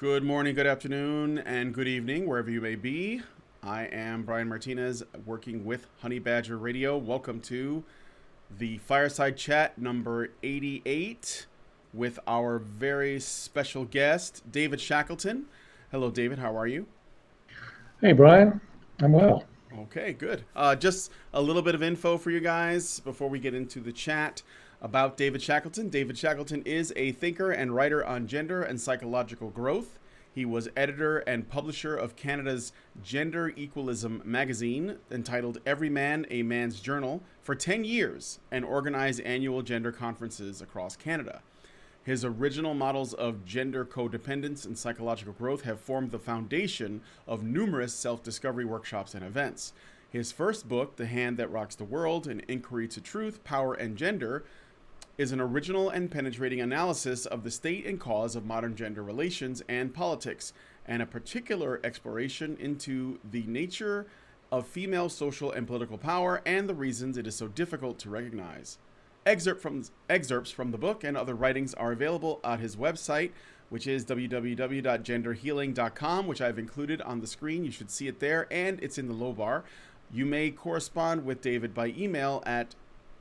Good morning, good afternoon, and good evening, wherever you may be. I am Brian Martinez, working with Honey Badger Radio. Welcome to the Fireside Chat number 88 with our very special guest, David Shackleton. Hello, David. How are you? Hey, Brian. I'm well. Okay, good. Just a little bit of info for you guys before we get into the chat about David Shackleton. David Shackleton is a thinker and writer on gender and psychological growth. He was editor and publisher of Canada's Gender Equalism magazine, entitled Every Man a Man's Journal, for 10 years and organized annual gender conferences across Canada. His original models of gender codependence and psychological growth have formed the foundation of numerous self-discovery workshops and events. His first book, The Hand That Rocks the World, An Inquiry to Truth, Power, and Gender, is an original and penetrating analysis of the state and cause of modern gender relations and politics, and a particular exploration into the nature of female social and political power and the reasons it is so difficult to recognize. Excerpts from the book and other writings are available at his website, which is www.genderhealing.com, which I've included on the screen. You should see it there, and it's in the low bar. You may correspond with David by email at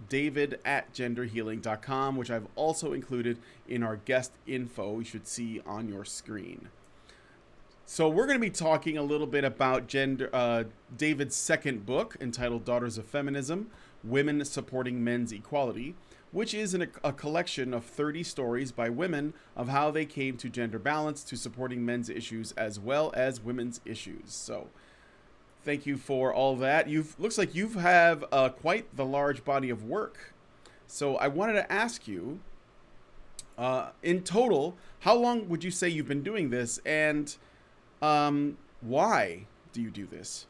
david@genderhealing.com, which I've also included in our guest info you should see on your screen. So we're going to be talking a little bit about David's second book, entitled Daughters of Feminism, Women Supporting Men's Equality, which is a collection of 30 stories by women of how they came to gender balance, to supporting men's issues as well as women's issues. So thank you for all that. Looks like you have quite the large body of work. So I wanted to ask you, in total, how long would you say you've been doing this, and why do you do this?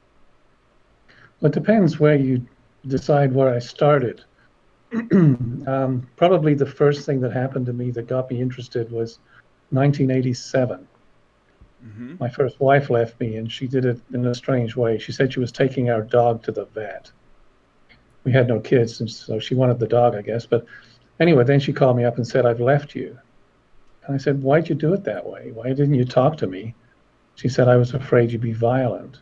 Well, it depends where you decide where I started. Probably the first thing that happened to me that got me interested was 1987. Mm-hmm. My first wife left me, and she did it in a strange way. She said she was taking our dog to the vet. We had no kids, and so she wanted the dog, I guess. But anyway, then she called me up and said, "I've left you." And I said, "Why'd you do it that way? Why didn't you talk to me?" She said, "I was afraid you'd be violent."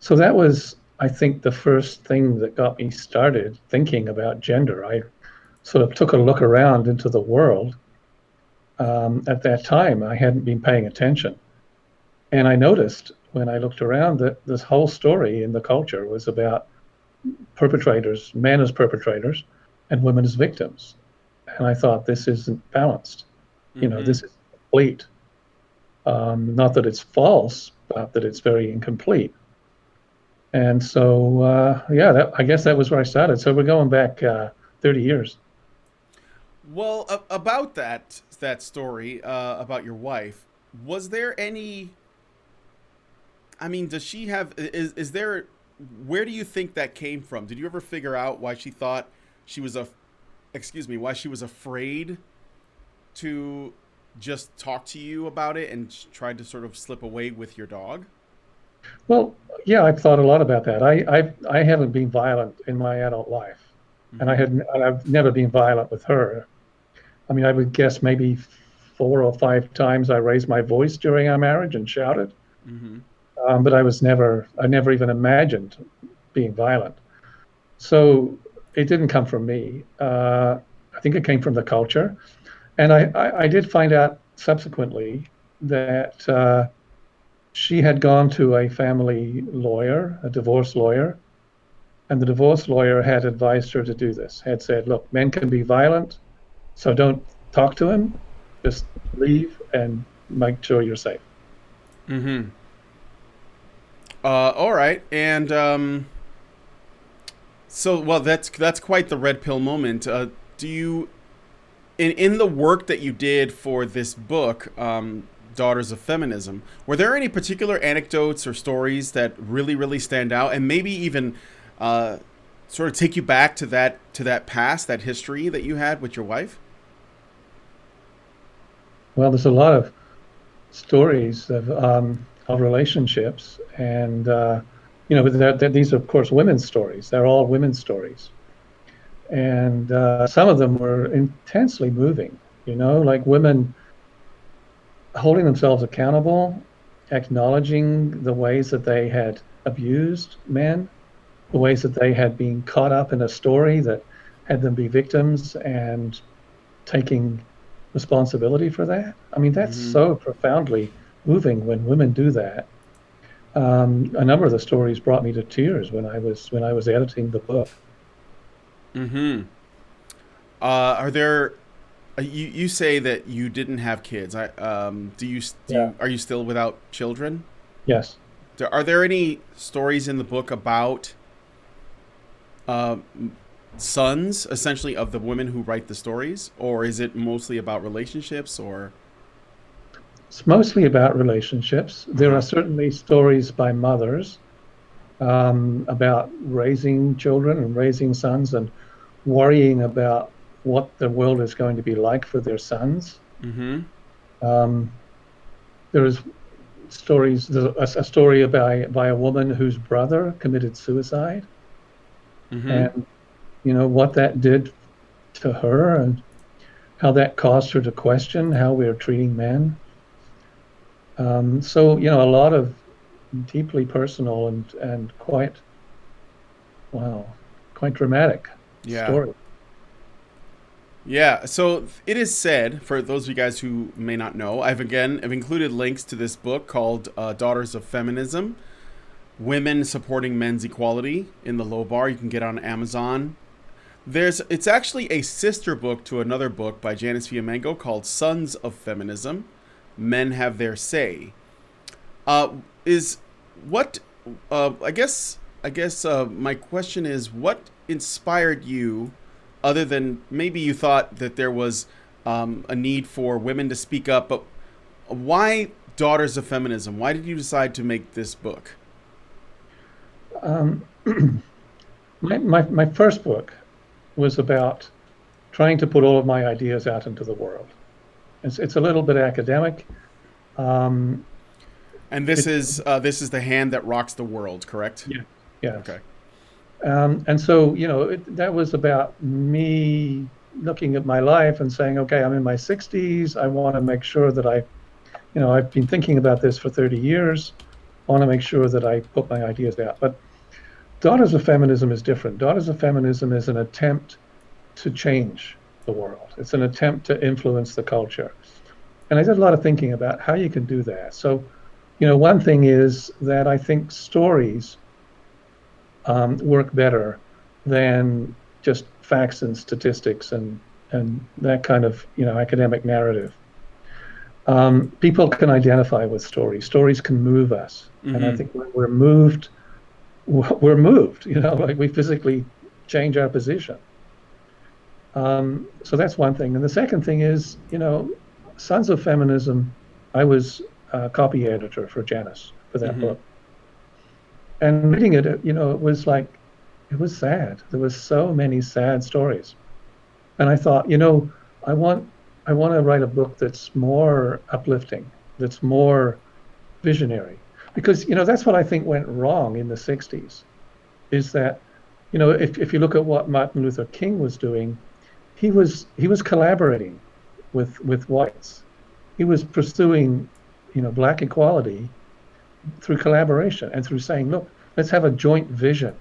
So that was, I think, the first thing that got me started thinking about gender. I sort of took a look around into the world. At that time, I hadn't been paying attention. And I noticed when I looked around that this whole story in the culture was about perpetrators, men as perpetrators, and women as victims. And I thought, this isn't balanced. Mm-hmm. This is complete. Not that it's false, but that it's very incomplete. And so, I guess that was where I started. So we're going back 30 years. Well, about that story about your wife, was there any? I mean, does she have? Is there? Where do you think that came from? Did you ever figure out why she thought she was why she was afraid to just talk to you about it and tried to sort of slip away with your dog? Well, yeah, I've thought a lot about that. I haven't been violent in my adult life, and Mm-hmm. I've never been violent with her. I mean, I would guess maybe 4 or 5 times I raised my voice during our marriage and shouted. Mm-hmm. But I never even imagined being violent. So it didn't come from me. I think it came from the culture. And I did find out subsequently that she had gone to a family lawyer, a divorce lawyer, and the divorce lawyer had advised her to do this, had said, look, men can be violent, so don't talk to him, just leave and make sure you're safe. Mm-hmm. All right, and so well, that's quite the red pill moment. Do you in the work that you did for this book, Daughters of Feminism, were there any particular anecdotes or stories that really stand out, and maybe even sort of take you back to that past, that history that you had with your wife? Well, there's a lot of stories of relationships, and but these are, of course, women's stories. They're all women's stories, and some of them were intensely moving. Like women holding themselves accountable, acknowledging the ways that they had abused men, the ways that they had been caught up in a story that had them be victims and taking responsibility for that. I mean, that's Mm-hmm. so profoundly moving when women do that. A number of the stories brought me to tears when I was editing the book. Mm-hmm. Are there? You say that you didn't have kids. Yeah. Are you still without children? Yes. Are there any stories in the book about uh, sons, essentially, of the women who write the stories, or is it mostly about relationships? Or It's mostly about relationships. uh There are huh. certainly stories by mothers about raising children and raising sons and worrying about what the world is going to be like for their sons. Mm-hmm. Um, there is there's a story by a woman whose brother committed suicide, Mm-hmm. and what that did to her and how that caused her to question how we are treating men. So a lot of deeply personal and quite wow, quite dramatic Yeah. story. Yeah, so it is said, for those of you guys who may not know, I've included links to this book called Daughters of Feminism: Women Supporting Men's Equality in the Low Bar. You can get on Amazon. It's actually a sister book to another book by Janice Fiamengo called Sons of Feminism: Men Have Their Say. Is what I guess my question is, what inspired you, other than maybe you thought that there was a need for women to speak up, but why Daughters of Feminism? Why did you decide to make this book? Um, my first book was about trying to put all of my ideas out into the world. It's a little bit academic. Um, And it's this is the hand that rocks the world, correct? Yeah, yes. Okay. And so that was about me looking at my life and saying, okay, I'm in my 60s. I want to make sure that I've been thinking about this for 30 years. I want to make sure that I put my ideas out. But Daughters of Feminism is different. Daughters of Feminism is an attempt to change the world. It's an attempt to influence the culture. And I did a lot of thinking about how you can do that. So, one thing is that I think stories work better than just facts and statistics and that kind of academic narrative. People can identify with stories. Stories can move us, and I Mm-hmm. think when we're moved, we're moved. Like we physically change our position. So that's one thing. And the second thing is, Sons of Feminism. I was a copy editor for Janice for that Mm-hmm. book, and reading it, it was like it was sad. There was so many sad stories, and I thought, I want I want to write a book that's more uplifting, that's more visionary, because that's what I think went wrong in the '60s. Is that if you look at what Martin Luther King was doing, he was collaborating with whites. He was pursuing black equality through collaboration and through saying, look, let's have a joint vision.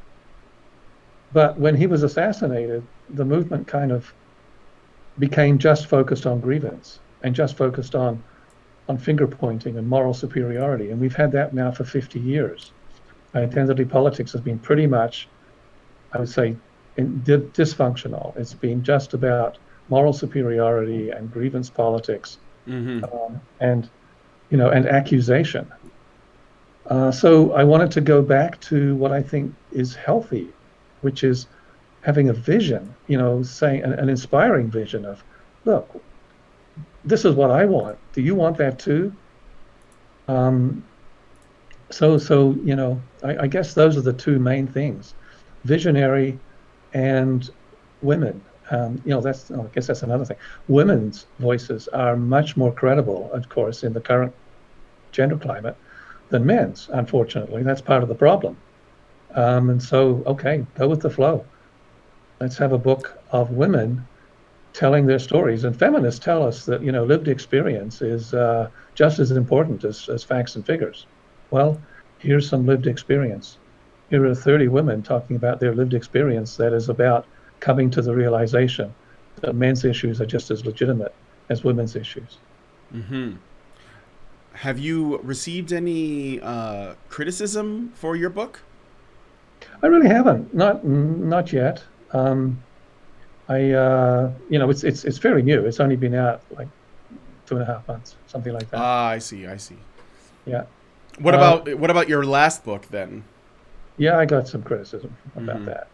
But when he was assassinated, the movement kind of became just focused on grievance and just focused on finger pointing and moral superiority. And we've had that now for 50 years. Identity politics has been pretty much, I would say, dysfunctional. It's been just about moral superiority and grievance politics, Mm-hmm. and and accusation. So I wanted to go back to what I think is healthy, which is having a vision, saying an inspiring vision of, look, this is what I want. Do you want that too? Um, I guess those are the two main things: visionary and women. I guess that's another thing. Women's voices are much more credible, of course, in the current gender climate than men's. Unfortunately, that's part of the problem. And so, okay, go with the flow. Let's have a book of women telling their stories. And feminists tell us that, lived experience is just as important as facts and figures. Well, here's some lived experience. Here are 30 women talking about their lived experience that is about coming to the realization that men's issues are just as legitimate as women's issues. Mm-hmm. Have you received any criticism for your book? I really haven't, not yet. It's fairly new. It's only been out like 2.5 months, something like that. Ah, I see. I see. Yeah. What Uh, about your last book then? yeah, I got some criticism about Mm-hmm. that.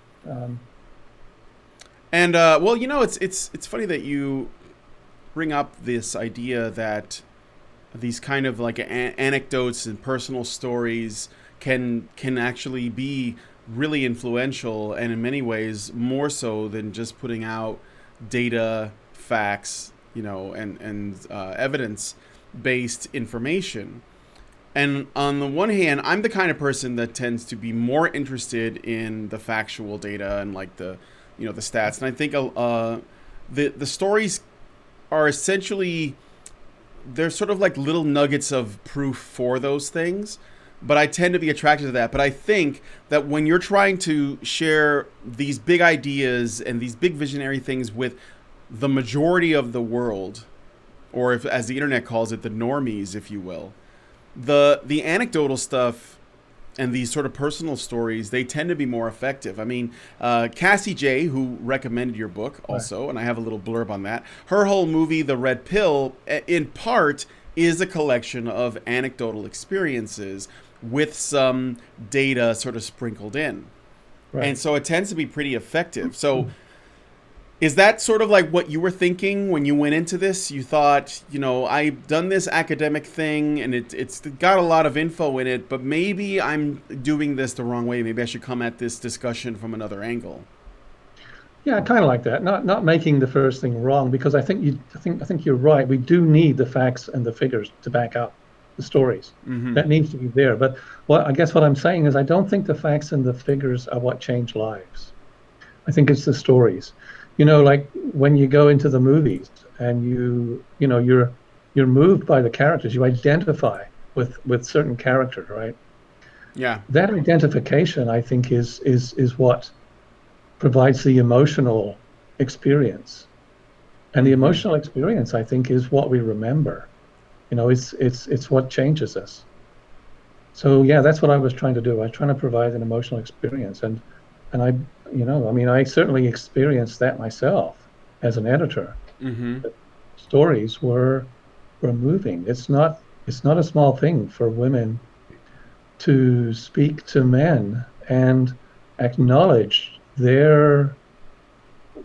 And well, it's funny that you bring up this idea that these kind of like anecdotes and personal stories can actually be really influential, and in many ways more so than just putting out data, facts, and evidence based information. And on the one hand, I'm the kind of person that tends to be more interested in the factual data and like the stats. And I think the stories are essentially, they're sort of like little nuggets of proof for those things. But I tend to be attracted to that. But I think that when you're trying to share these big ideas and these big visionary things with the majority of the world, or if, as the internet calls it, the normies, if you will, the anecdotal stuff and these sort of personal stories, they tend to be more effective. I mean, Cassie J, who recommended your book Right. also, and I have a little blurb on that, her whole movie, The Red Pill, in part is a collection of anecdotal experiences with some data sort of sprinkled in. Right. And so it tends to be pretty effective. So is that sort of like what you were thinking when you went into this? You thought, I've done this academic thing and it's got a lot of info in it, but maybe I'm doing this the wrong way. Maybe I should come at this discussion from another angle. Yeah, kind of like that. Not making the first thing wrong, because I think you're right. We do need the facts and the figures to back up the stories. Mm-hmm. That needs to be there. But what I'm saying is I don't think the facts and the figures are what change lives. I think it's the stories. Like when you go into the movies and you're moved by the characters, you identify with certain characters, right? Yeah. That identification, I think, is what provides the emotional experience. And the Mm-hmm. emotional experience, I think, is what we remember. It's what changes us. So yeah, that's what I was trying to do. I was trying to provide an emotional experience, and I mean, I certainly experienced that myself as an editor. Mm-hmm. The stories were moving. It's not a small thing for women to speak to men and acknowledge their,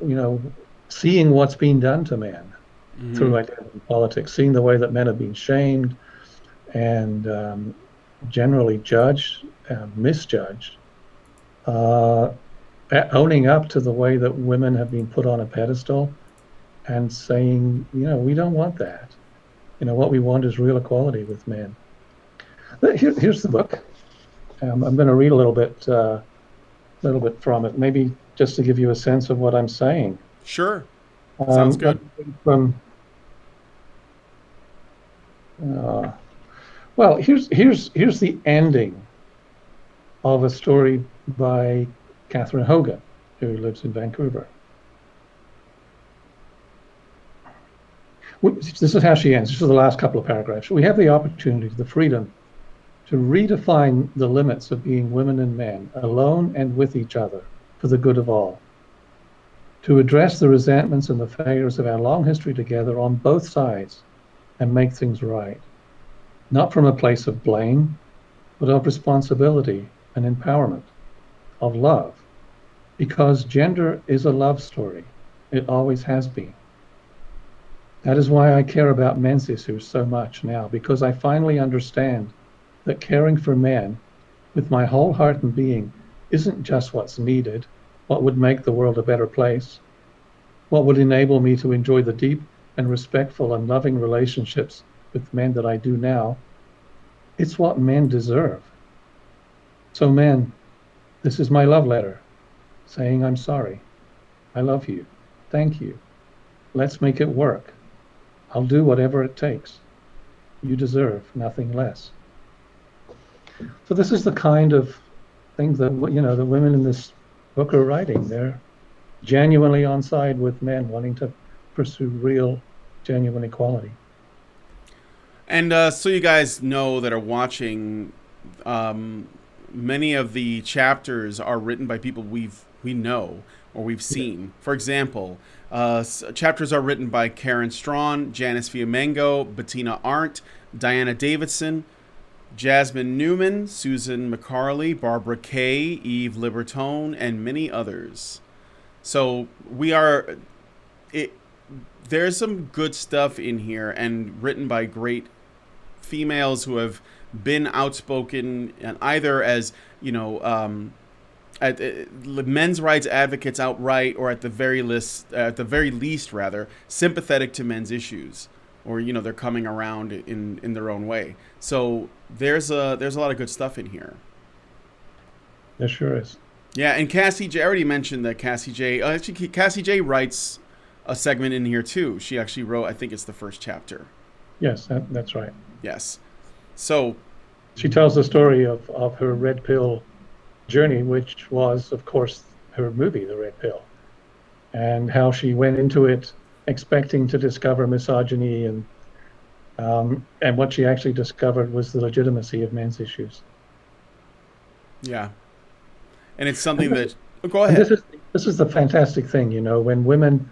you know, seeing what's being done to men Mm-hmm. through identity politics, seeing the way that men have been shamed and generally judged, misjudged, uh, owning up to the way that women have been put on a pedestal and saying, we don't want that. What we want is real equality with men. Here's the book. I'm going to read a little bit from it, maybe just to give you a sense of what I'm saying. Sure. Sounds Let good. me read from. Uh, well, here's the ending of a story by Catherine Hogan, who lives in Vancouver. This is how she ends. This is the last couple of paragraphs. We have the opportunity, the freedom to redefine the limits of being women and men, alone and with each other, for the good of all. To address the resentments and the failures of our long history together on both sides and make things right, not from a place of blame, but of responsibility and empowerment, of love, because gender is a love story. It always has been. That is why I care about men's issues so much now, because I finally understand that caring for men with my whole heart and being isn't just what's needed, what would make the world a better place, what would enable me to enjoy the deep and respectful and loving relationships with men that I do now. It's what men deserve. So, men, this is my love letter saying I'm sorry. I love you. Thank you. Let's make it work. I'll do whatever it takes. You deserve nothing less. So this is the kind of thing that the women in this book are writing. They're genuinely on side with men wanting to pursue real, genuine equality. And so you guys know that are watching, um, many of the chapters are written by people we know or we've seen. For example, chapters are written by Karen Strawn, Janice Fiamengo, Bettina Arndt, Diana Davidson, Jasmine Newman, Susan McCarley, Barbara Kay, Eve Libertone, and many others. So we are it. There's some good stuff in here and written by great females who have been outspoken and either as men's rights advocates outright, or at the very least, rather sympathetic to men's issues, or they're coming around in their own way. So there's a lot of good stuff in here. There sure is. Yeah, and Cassie J. I already mentioned that Cassie J. Actually, Cassie J. writes a segment in here too. She actually wrote, I think it's the first chapter. Yes, that's right. Yes. So she tells the story of her red pill journey, which was, of course, her movie, The Red Pill, and how she went into it expecting to discover misogyny, and what she actually discovered was the legitimacy of men's issues. Yeah, and it's something that. Oh, go ahead. This is the fantastic thing, when women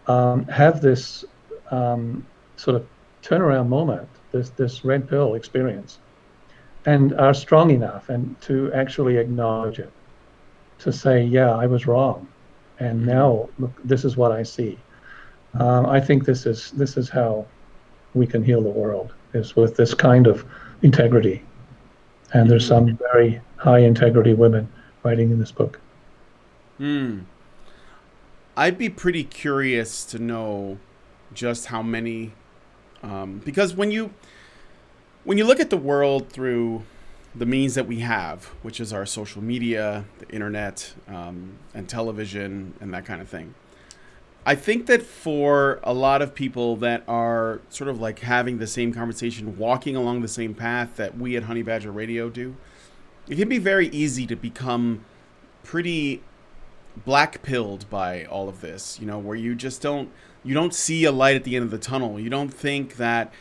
have this sort of turnaround moment, this red pill experience, and are strong enough and to actually acknowledge it, to say, yeah, I was wrong, and now look, this is what I see. I think this is how we can heal the world, is with this kind of integrity. And there's some very high integrity women writing in this book. I'd be pretty curious to know just how many, because when you look at the world through the means that we have, which is our social media, the internet, and television, and that kind of thing, I think that for a lot of people that are sort of like having the same conversation, walking along the same path that we at Honey Badger Radio do, it can be very easy to become pretty black-pilled by all of this, where you just don't see a light at the end of the tunnel. You don't think that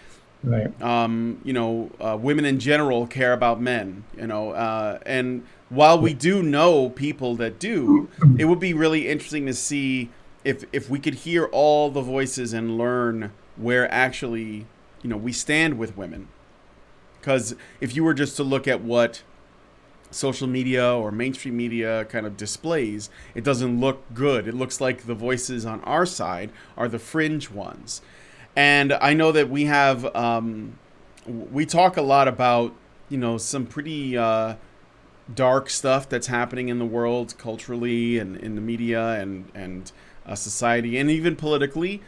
right. Women in general care about men, and while we do know people that do, it would be really interesting to see if we could hear all the voices and learn where actually, we stand with women. Because if you were just to look at what social media or mainstream media kind of displays, it doesn't look good. It looks like the voices on our side are the fringe ones. And I know that we have, we talk a lot about, some pretty dark stuff that's happening in the world culturally and in the media and society and even politically.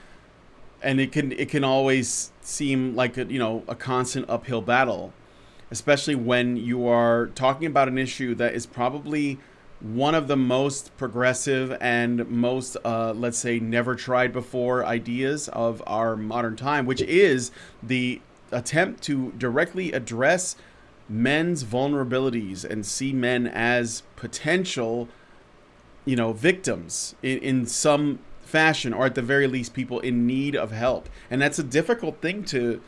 And it can always seem like a constant uphill battle, especially when you are talking about an issue that is probably one of the most progressive and most, let's say, never tried before ideas of our modern time, which is the attempt to directly address men's vulnerabilities and see men as potential, victims in some fashion, or at the very least people in need of help. And that's a difficult thing to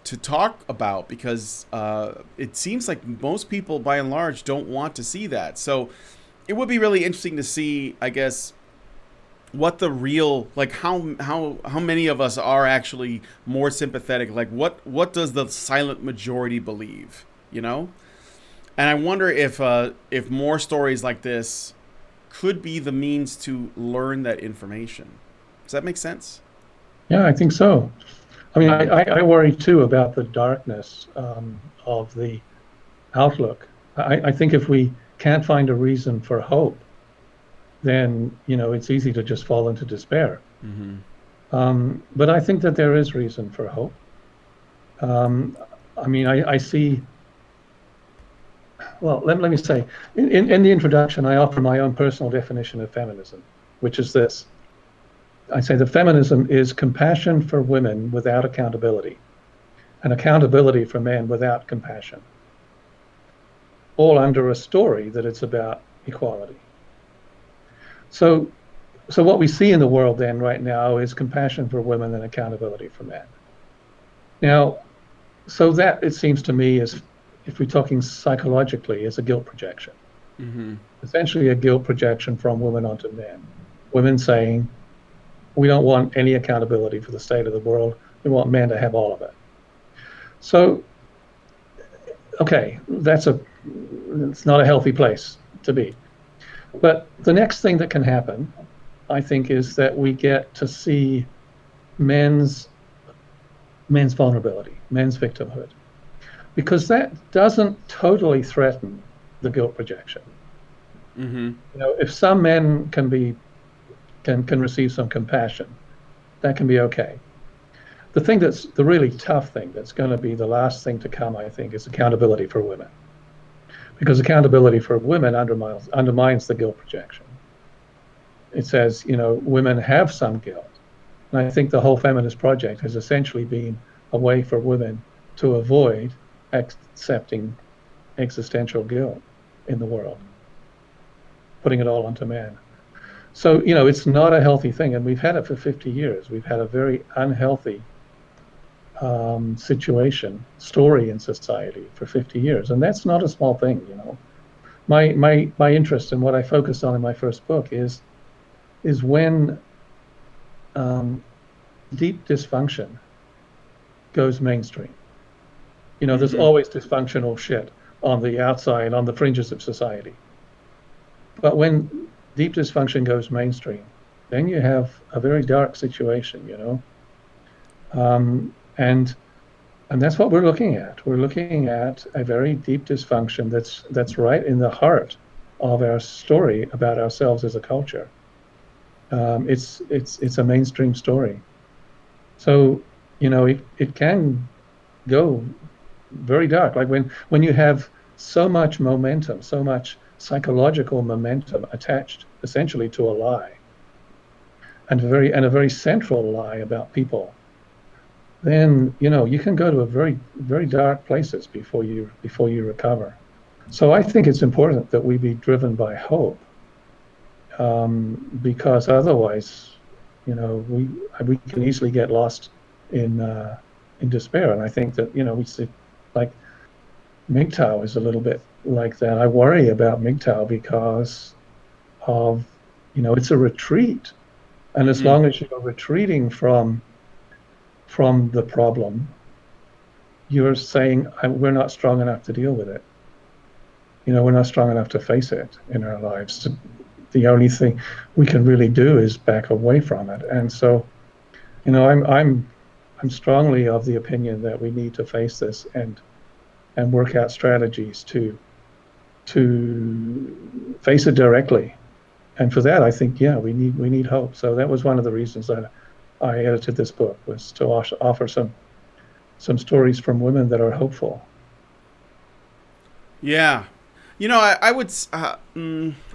talk about, because it seems like most people by and large don't want to see that. So it would be really interesting to see, I guess, what the real, like how many of us are actually more sympathetic. Like what does the silent majority believe, And I wonder if more stories like this could be the means to learn that information. Does that make sense? Yeah, I think so. I mean, I worry too about the darkness of the outlook. I think if we can't find a reason for hope, then it's easy to just fall into despair. But I think that there is reason for hope. I mean, I see. Well, let me say, in the introduction, I offer my own personal definition of feminism, which is this: I say that feminism is compassion for women without accountability, and accountability for men without compassion, all under a story that it's about equality. So, so what we see in the world then right now is compassion for women and accountability for men. Now, so that it seems to me is, if we're talking psychologically, is a guilt projection. Mm-hmm. Essentially, a guilt projection from women onto men. Women saying, we don't want any accountability for the state of the world. We want men to have all of it. So, okay, it's not a healthy place to be. But the next thing that can happen, I think, is that we get to see men's vulnerability, men's victimhood, because that doesn't totally threaten the guilt projection. Mm-hmm. If some men can receive some compassion, that can be okay. The really tough thing that's going to be the last thing to come, I think, is accountability for women, because accountability for women undermines the guilt projection. It says, women have some guilt. And I think the whole feminist project has essentially been a way for women to avoid accepting existential guilt in the world, putting it all onto men. So, it's not a healthy thing. And we've had it for 50 years. We've had a very unhealthy story in society for 50 years. And that's not a small thing, My interest and what I focused on in my first book is when deep dysfunction goes mainstream. There's always dysfunctional shit on the outside, on the fringes of society. But when deep dysfunction goes mainstream, then you have a very dark situation, and that's what we're looking at. We're looking at a very deep dysfunction that's right in the heart of our story about ourselves as a culture. It's a mainstream story. So, it can go very dark. Like when you have so much momentum, so much psychological momentum attached essentially to a lie, and a very central lie about people, then you can go to a very, very dark places before you recover. So I think it's important that we be driven by hope, because otherwise, we can easily get lost in despair. And I think that we see, like, MGTOW is a little bit like that. I worry about MGTOW because of it's a retreat, and as long as you're retreating from the problem, you're saying we're not strong enough to deal with it. We're not strong enough to face it in our lives. The only thing we can really do is back away from it. And so, I'm strongly of the opinion that we need to face this and work out strategies to face it directly. And for that, I think, we need hope. So that was one of the reasons that I edited this book, was to offer some stories from women that are hopeful. Yeah. I would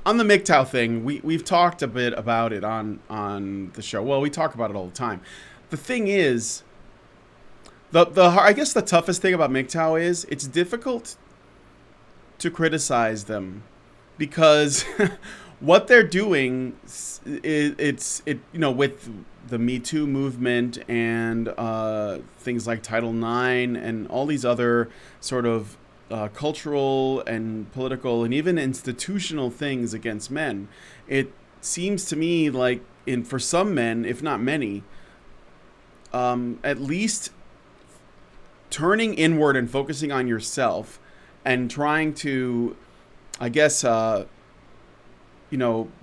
on the MGTOW thing, we've talked a bit about it on the show. Well, we talk about it all the time. The thing is, I guess the toughest thing about MGTOW is it's difficult to criticize them, because what they're doing with the Me Too movement and things like Title IX and all these other sort of cultural and political and even institutional things against men, it seems to me like for some men, if not many, at least turning inward and focusing on yourself and trying to, I guess,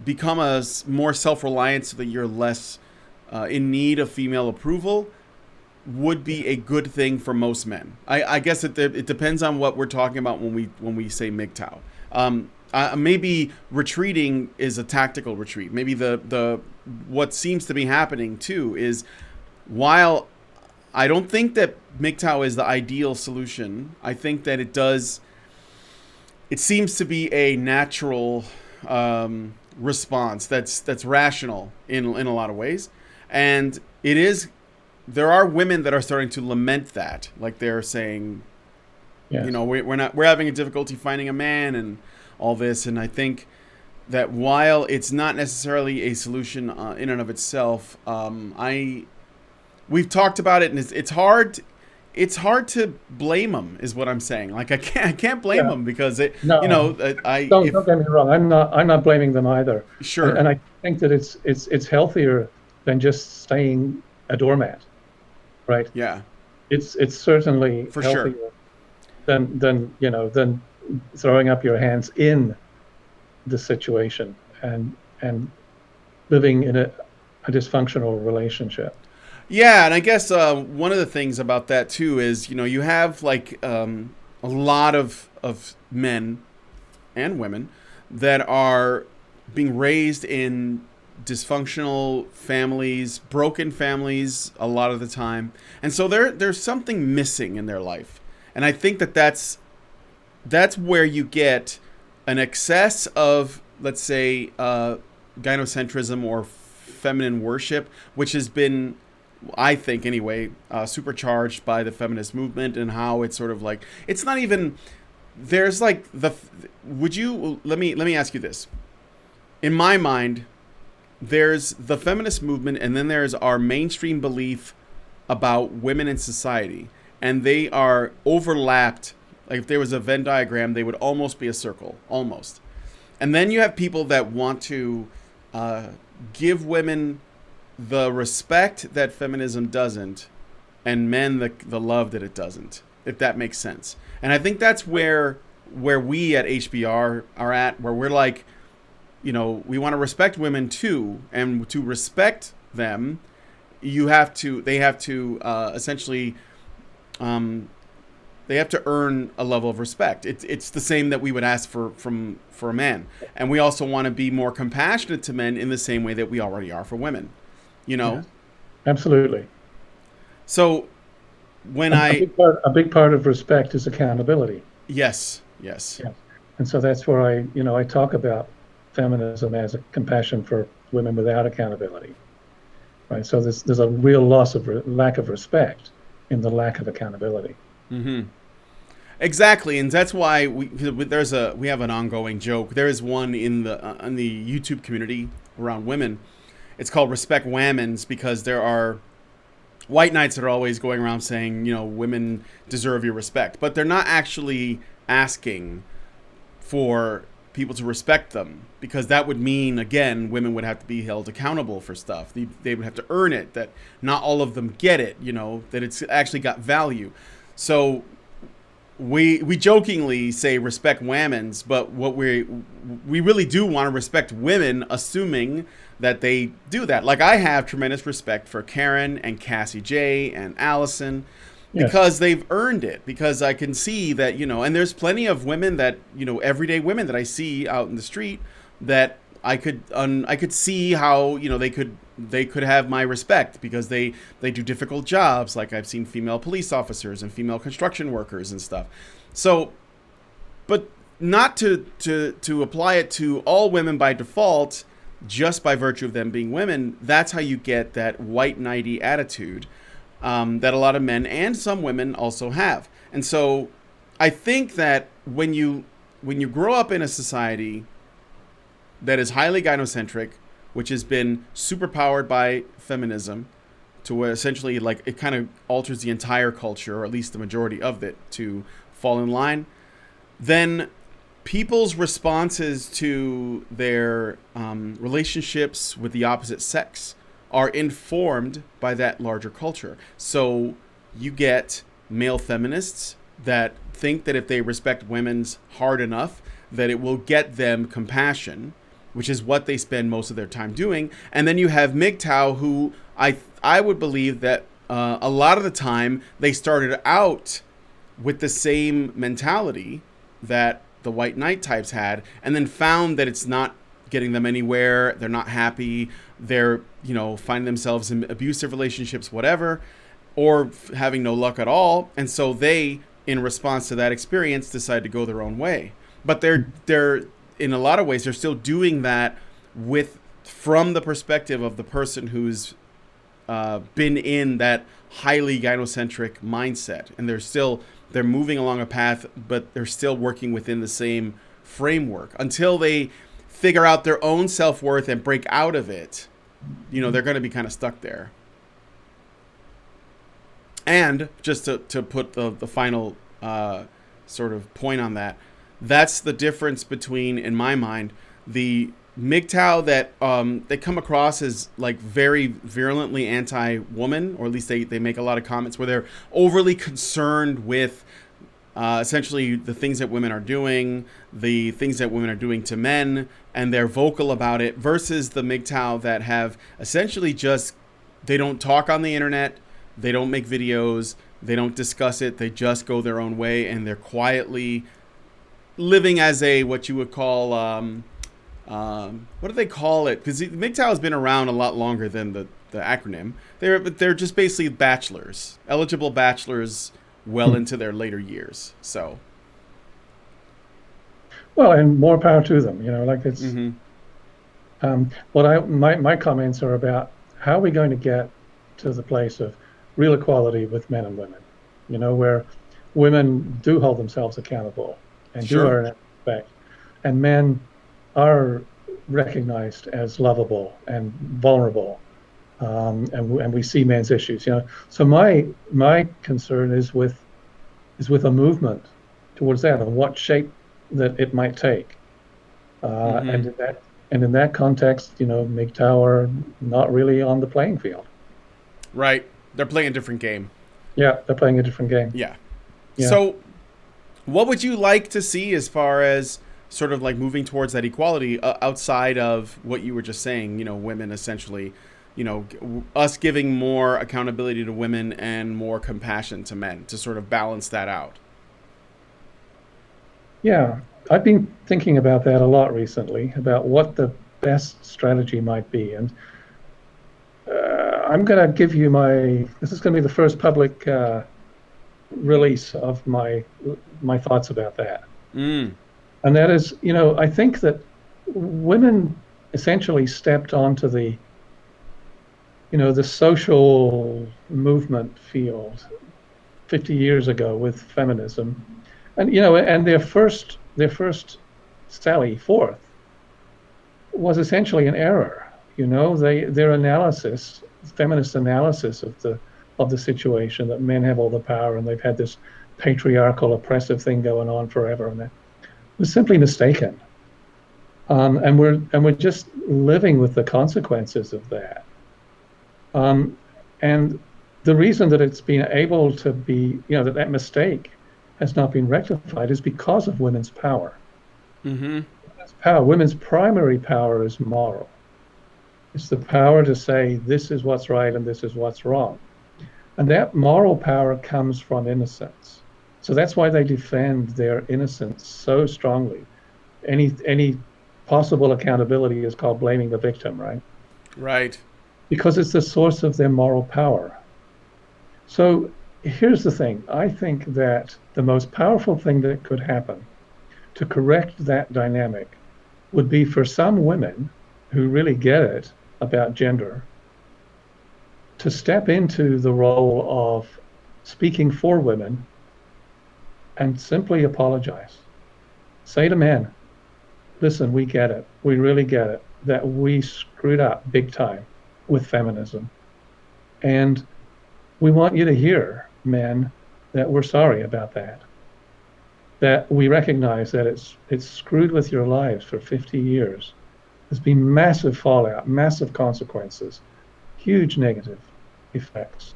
become more self-reliant so that you're less in need of female approval would be a good thing for most men. I guess it depends on what we're talking about when we say MGTOW. Maybe retreating is a tactical retreat. Maybe the what seems to be happening too is, while I don't think that MGTOW is the ideal solution, I think that it seems to be a natural response that's rational in a lot of ways. And it is, there are women that are starting to lament that. Like they're saying, Yes. you know, we're having a difficulty finding a man and all this. And I think that while it's not necessarily a solution in and of itself, we've talked about it, and it's hard. It's hard to blame them, is what I'm saying. Like I can't blame them because No, you know, don't get me wrong. I'm not blaming them either. Sure. And I think that it's healthier than just staying a doormat, right? Yeah. It's certainly For healthier sure. than throwing up your hands in the situation and living in a dysfunctional relationship. Yeah, and I guess one of the things about that too is, you know, you have like a lot of men and women that are being raised in dysfunctional families, broken families a lot of the time, and so there's something missing in their life, and I think that's where you get an excess of, let's say, gynocentrism or feminine worship, which has been, I think anyway, supercharged by the feminist movement, and how it's sort of like, it's not even, there's like let me ask you this. In my mind, there's the feminist movement, and then there's our mainstream belief about women in society, and they are overlapped. Like if there was a Venn diagram, they would almost be a circle, almost. And then you have people that want to give women the respect that feminism doesn't, and men the love that it doesn't, if that makes sense. And I think that's where we at HBR are at, where we're like, you know, we want to respect women too, and to respect them, they have to essentially, they have to earn a level of respect. It's the same that we would ask for a man, and we also want to be more compassionate to men in the same way that we already are for women. You know, Yes, absolutely. So when a big part of respect is accountability. Yes. Yeah. And so that's where I talk about feminism as a compassion for women without accountability, right? So there's a real lack of respect in the lack of accountability. Mm-hmm. Exactly, and that's why we have an ongoing joke. There is one in the YouTube community around women. It's called Respect Whammons, because there are white knights that are always going around saying, you know, women deserve your respect, but they're not actually asking for people to respect them, because that would mean, again, women would have to be held accountable for stuff. They would have to earn it, that not all of them get it, you know, that it's actually got value. So we jokingly say respect whammons, but what we really do want to respect women, assuming that they do that. Like I have tremendous respect for Karen and Cassie J and Allison, because they've earned it, because I can see that, you know, and there's plenty of women that, you know, everyday women that I see out in the street that I could see how, you know, they could have my respect, because they do difficult jobs. Like I've seen female police officers and female construction workers and stuff. So, but not to apply it to all women by default, just by virtue of them being women. That's how you get that white knighty attitude that a lot of men and some women also have. And so I think that when you grow up in a society that is highly gynocentric, which has been superpowered by feminism, to where essentially like it kind of alters the entire culture, or at least the majority of it, to fall in line, then people's responses to their relationships with the opposite sex are informed by that larger culture. So you get male feminists that think that if they respect women's hard enough, that it will get them compassion, which is what they spend most of their time doing. And then you have MGTOW, who I would believe that a lot of the time they started out with the same mentality that the white knight types had, and then found that it's not getting them anywhere. They're not happy. They're, you know, find themselves in abusive relationships, whatever, or having no luck at all. And so they, in response to that experience, decide to go their own way. But they're in a lot of ways, they're still doing that from the perspective of the person who's been in that highly gynocentric mindset, and they're moving along a path, but they're still working within the same framework until they figure out their own self-worth and break out of it. They're going to be kind of stuck there. And just to put the final sort of point on that, that's the difference between, in my mind, the MGTOW that they come across as like very virulently anti-woman, or at least they make a lot of comments where they're overly concerned with essentially the things that women are doing, the things that women are doing to men, and they're vocal about it, versus the MGTOW that have essentially just, they don't talk on the internet, they don't make videos, they don't discuss it, they just go their own way, and they're quietly living as a, what you would call, what do they call it? Because MGTOW has been around a lot longer than the acronym. They're just basically bachelors, eligible bachelors, well into their later years. So, well, and more power to them. Like it's. My comments are about how are we going to get to the place of real equality with men and women. Where women do hold themselves accountable and do earn respect, and men are recognized as lovable and vulnerable, and we see men's issues. So my concern is with a movement towards that, and what shape that it might take. And in that context, MGTOW are not really on the playing field. Right, they're playing a different game. Yeah, they're playing a different game. Yeah. So, what would you like to see as far as sort of like moving towards that equality outside of what you were just saying, women essentially, us giving more accountability to women and more compassion to men to sort of balance that out? Yeah, I've been thinking about that a lot recently, about what the best strategy might be. And I'm going to give you this is going to be the first public release of my thoughts about that. And that is, I think that women essentially stepped onto the social movement field 50 years ago with feminism, and and their first sally forth was essentially an error. Their analysis, feminist analysis of the situation, that men have all the power and they've had this patriarchal oppressive thing going on forever, and that was simply mistaken. And we're just living with the consequences of that. And the reason that it's been able to be, that mistake has not been rectified is because of women's power. Women's primary power is moral. It's the power to say this is what's right and this is what's wrong. And that moral power comes from innocence. So that's why they defend their innocence so strongly. Any possible accountability is called blaming the victim, right? Right. Because it's the source of their moral power. So here's the thing. I think that the most powerful thing that could happen to correct that dynamic would be for some women who really get it about gender to step into the role of speaking for women and simply apologize. Say to men, listen, we get it. We really get it, that we screwed up big time with feminism. And we want you to hear, men, that we're sorry about that. That we recognize that it's screwed with your lives for 50 years. There's been massive fallout, massive consequences, huge negative effects.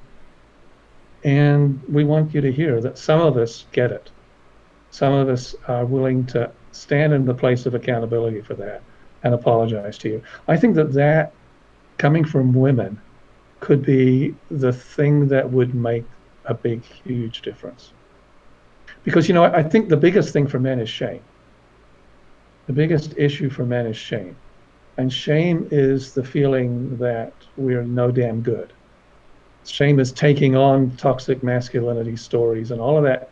And we want you to hear that some of us get it. Some of us are willing to stand in the place of accountability for that and apologize to you. I think that coming from women could be the thing that would make a big, huge difference. Because, I think the biggest thing for men is shame. The biggest issue for men is shame. And shame is the feeling that we're no damn good. Shame is taking on toxic masculinity stories and all of that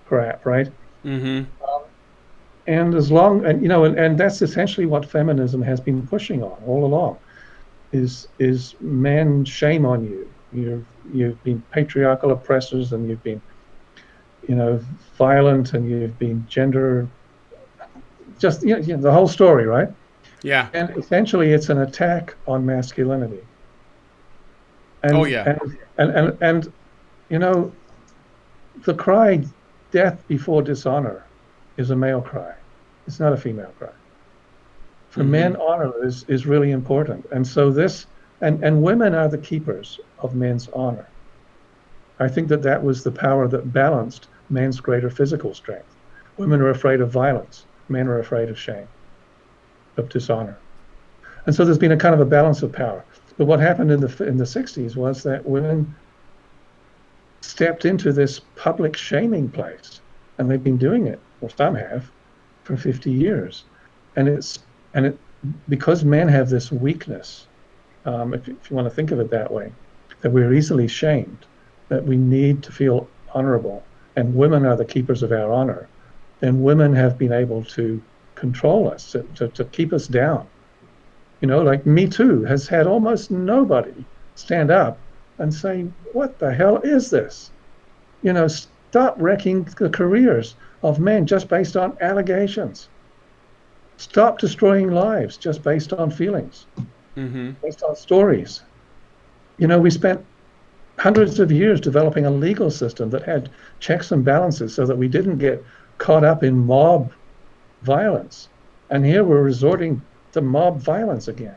crap, right? And and that's essentially what feminism has been pushing on all along. is men, shame on you. You've been patriarchal oppressors, and you've been, violent, and you've been gender, just, the whole story, right? Yeah. And essentially, it's an attack on masculinity. Oh And yeah. and you know, the cry "death before dishonor" is a male cry. It's not a female cry. For Mm-hmm. men, honor is really important. And so and women are the keepers of men's honor. I think that was the power that balanced men's greater physical strength. Women are afraid of violence. Men are afraid of shame, of dishonor. And so there's been a kind of a balance of power. But what happened in the 60s was that women stepped into this public shaming place, and they've been doing it, or some have, for 50 years. And it because men have this weakness, if you want to think of it that way, that we're easily shamed, that we need to feel honorable, and women are the keepers of our honor. Then women have been able to control us, to keep us down. Like Me Too has had almost nobody stand up and say, "What the hell is this?" Stop wrecking the careers of men just based on allegations. Stop destroying lives just based on feelings, Mm-hmm. based on stories. We spent hundreds of years developing a legal system that had checks and balances so that we didn't get caught up in mob violence. And here we're resorting to mob violence again.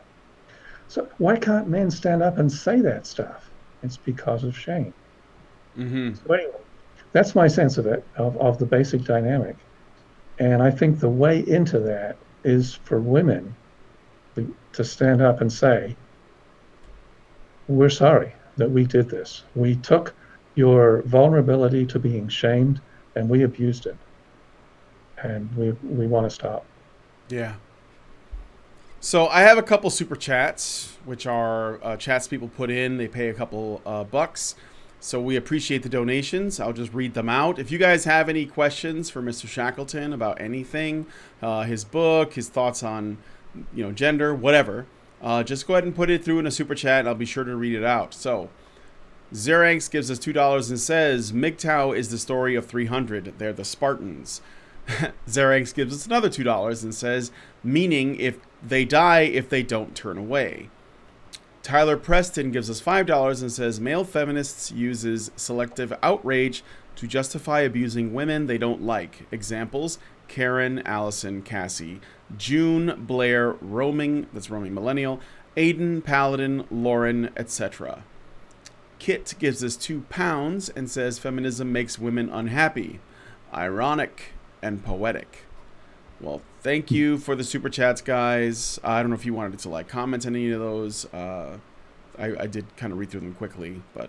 So why can't men stand up and say that stuff? It's because of shame. Mm-hmm. So anyway, that's my sense of it, of the basic dynamic. And I think the way into that is for women to stand up and say, "We're sorry that we did this. We took your vulnerability to being shamed and we abused it. And we want to stop." Yeah. So I have a couple super chats, which are chats people put in. They pay a couple bucks. So we appreciate the donations. I'll just read them out. If you guys have any questions for Mr. Shackleton about anything, his book, his thoughts on, gender, whatever, just go ahead and put it through in a super chat, and I'll be sure to read it out. So Zeranx gives us $2 and says, MGTOW is the story of 300. They're the Spartans. Zeranx gives us another $2 and says, meaning if they die if they don't turn away. Tyler Preston gives us $5 and says, male feminists uses selective outrage to justify abusing women they don't like. Examples, Karen, Allison, Cassie, June, Blair, Roaming Millennial, Aiden, Paladin, Lauren, etc. Kit gives us £2 and says, feminism makes women unhappy. Ironic and poetic. Well, thank you for the super chats, guys. I don't know if you wanted to comment on any of those. I did kind of read through them quickly, but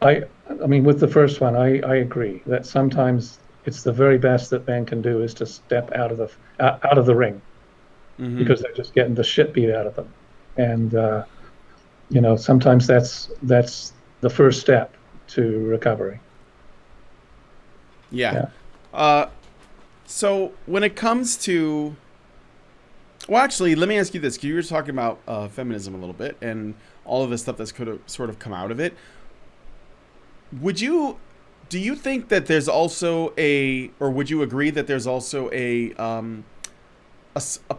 I mean, with the first one, I agree that sometimes it's the very best that men can do is to step out of the ring, because they're just getting the shit beat out of them, and sometimes that's the first step to recovery. Yeah. So when it comes to, well, actually, let me ask you this. You were talking about feminism a little bit and all of the stuff that's could have sort of come out of it. Do you think that there's also or would you agree that there's also a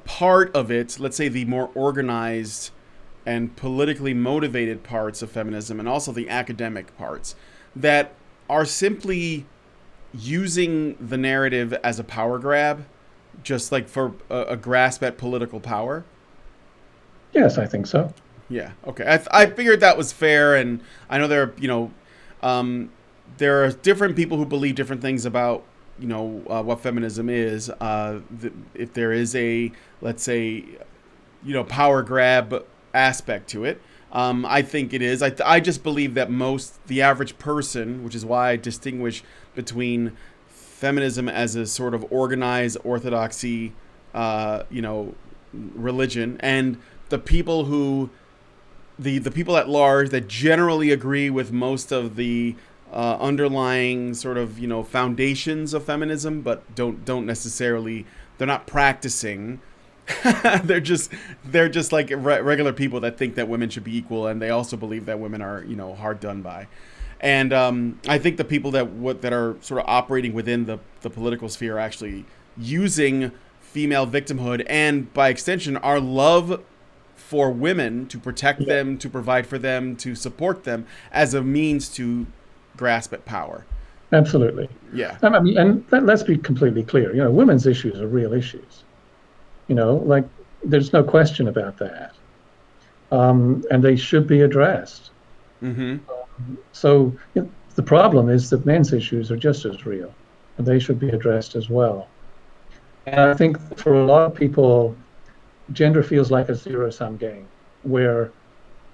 part of it, let's say the more organized and politically motivated parts of feminism and also the academic parts, that are simply using the narrative as a power grab, just like for a grasp at political power? Yes, I think so. Yeah. Okay. I figured that was fair, and I know there are different people who believe different things about what feminism is. If there is a, let's say, power grab aspect to it, I think it is. I just believe that the average person, which is why I distinguish between feminism as a sort of organized orthodoxy, religion, and the people who, the people at large that generally agree with most of the underlying sort of foundations of feminism, but don't necessarily, they're not practicing. they're just they're just like regular people that think that women should be equal, and they also believe that women are, hard done by. And I think the people that are sort of operating within the political sphere are actually using female victimhood and by extension our love for women to protect Yeah, them, to provide for them, to support them as a means to grasp at power. absolutely. Yeah. I mean, and let's be completely clear. Women's issues are real issues. Like there's no question about that, and they should be addressed. Mm-hmm. So the problem is that men's issues are just as real, and they should be addressed as well. And I think for a lot of people, gender feels like a zero-sum game, where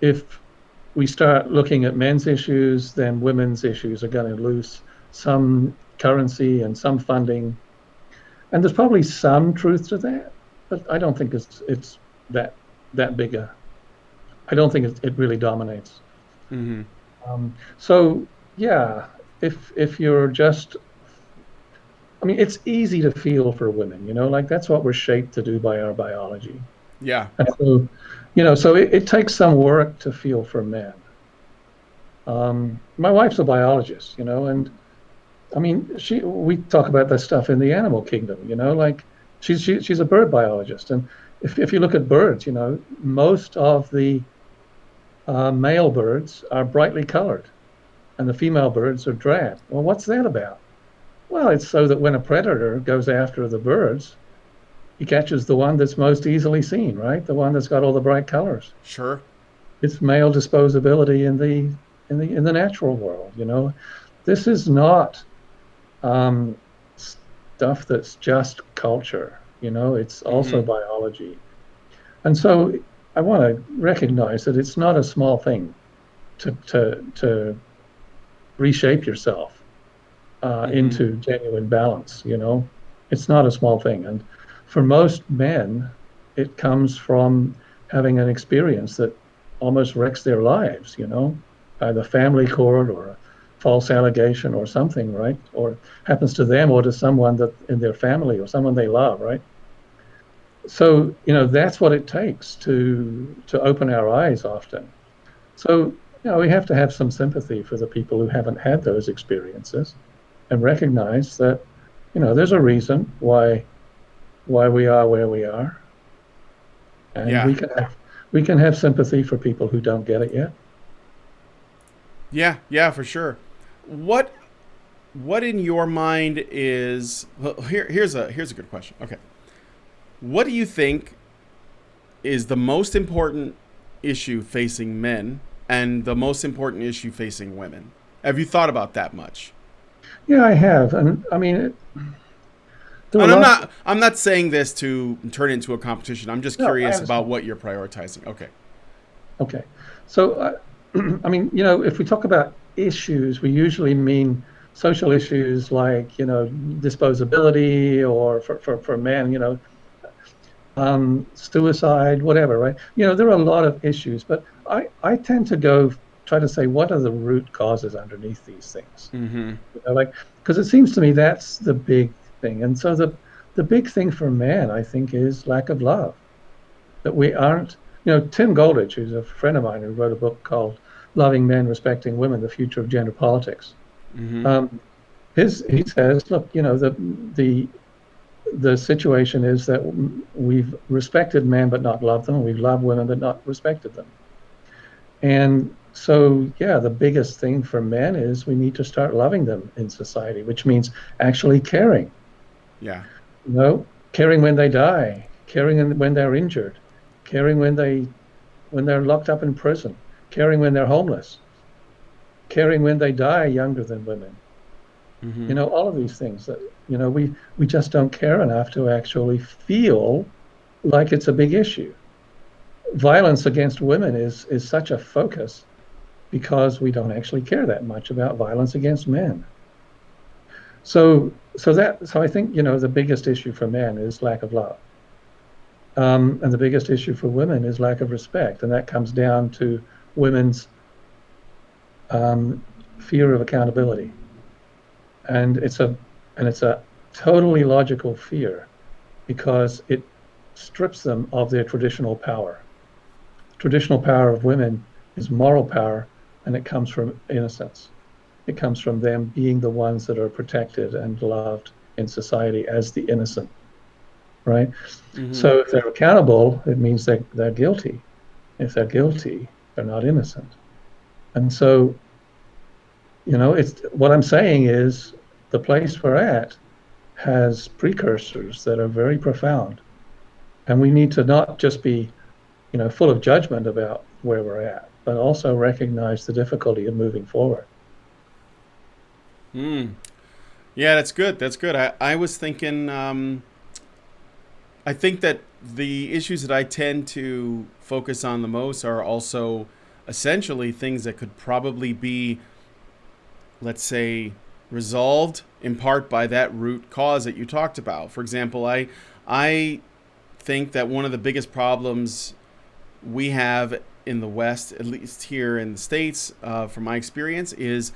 if we start looking at men's issues, then women's issues are going to lose some currency and some funding. And there's probably some truth to that, but I don't think it's that that big a. I don't think it really dominates. Mm-hmm. So yeah, if you're just, I mean, it's easy to feel for women, like that's what we're shaped to do by our biology. Yeah. And so, so it takes some work to feel for men. My wife's a biologist, and I mean, we talk about this stuff in the animal kingdom, like she's a bird biologist, and if you look at birds, most of the male birds are brightly colored, and the female birds are drab. Well, what's that about? Well, it's so that when a predator goes after the birds, he catches the one that's most easily seen, right? The one that's got all the bright colors. Sure. It's male disposability in the natural world. This is not um, stuff that's just culture. It's Mm-hmm. also biology. And so I want to recognize that it's not a small thing to reshape yourself Mm-hmm. into genuine balance. It's not a small thing. And for most men, it comes from having an experience that almost wrecks their lives, either family court or a false allegation or something, right? Or happens to them or to someone that in their family or someone they love, right? So, that's what it takes to open our eyes often. So, we have to have some sympathy for the people who haven't had those experiences and recognize that, there's a reason why we are where we are, and Yeah. we can have sympathy for people who don't get it yet. Yeah. Yeah. For sure. What What in your mind is, well, here's a good question. Okay. What do you think is the most important issue facing men and the most important issue facing women? Have you thought about that much? Yeah, I have, and I mean, there are And lots. I'm not saying this to turn into a competition. I'm just No, I curious about understand. what you're prioritizing. Okay. Okay, so I mean, if we talk about issues, we usually mean social issues like disposability, or for men, suicide, whatever, right? There are a lot of issues, but I tend to try to say what are the root causes underneath these things, Mm-hmm. like because it seems to me that's the big thing, and so the big thing for men, I think, is lack of love. That we aren't, Tim Goldrich, who's a friend of mine who wrote a book called "Loving Men, Respecting Women: The Future of Gender Politics." Mm-hmm. Um, he says, look, the the situation is that we've respected men but not loved them. We've loved women but not respected them. And so, yeah, the biggest thing for men is we need to start loving them in society, which means actually caring. Yeah. Caring when they die, caring when they're injured, caring when they're locked up in prison, caring when they're homeless, caring when they die younger than women. Mm-hmm. All of these things that we just don't care enough to actually feel like it's a big issue. Violence against women is such a focus because we don't actually care that much about violence against men. So I think the biggest issue for men is lack of love, and the biggest issue for women is lack of respect, and that comes down to women's um, fear of accountability, and it's a totally logical fear because strips them of their traditional power. Traditional power of women is moral power, and it comes from innocence. It comes from them being the ones that are protected and loved in society as the innocent, right? Mm-hmm. So if they're accountable, it means they're guilty. If they're guilty, they're not innocent. And so, it's what I'm saying is the place we're at has precursors that are very profound. And we need to not just be, full of judgment about where we're at, but also recognize the difficulty of moving forward. Mm. Yeah, that's good. That's good. I was thinking, I think that the issues that I tend to focus on the most are also essentially things that could probably be, let's say, resolved in part by that root cause that you talked about. For example, I think that one of the biggest problems we have in the West, at least here in the States, from my experience, is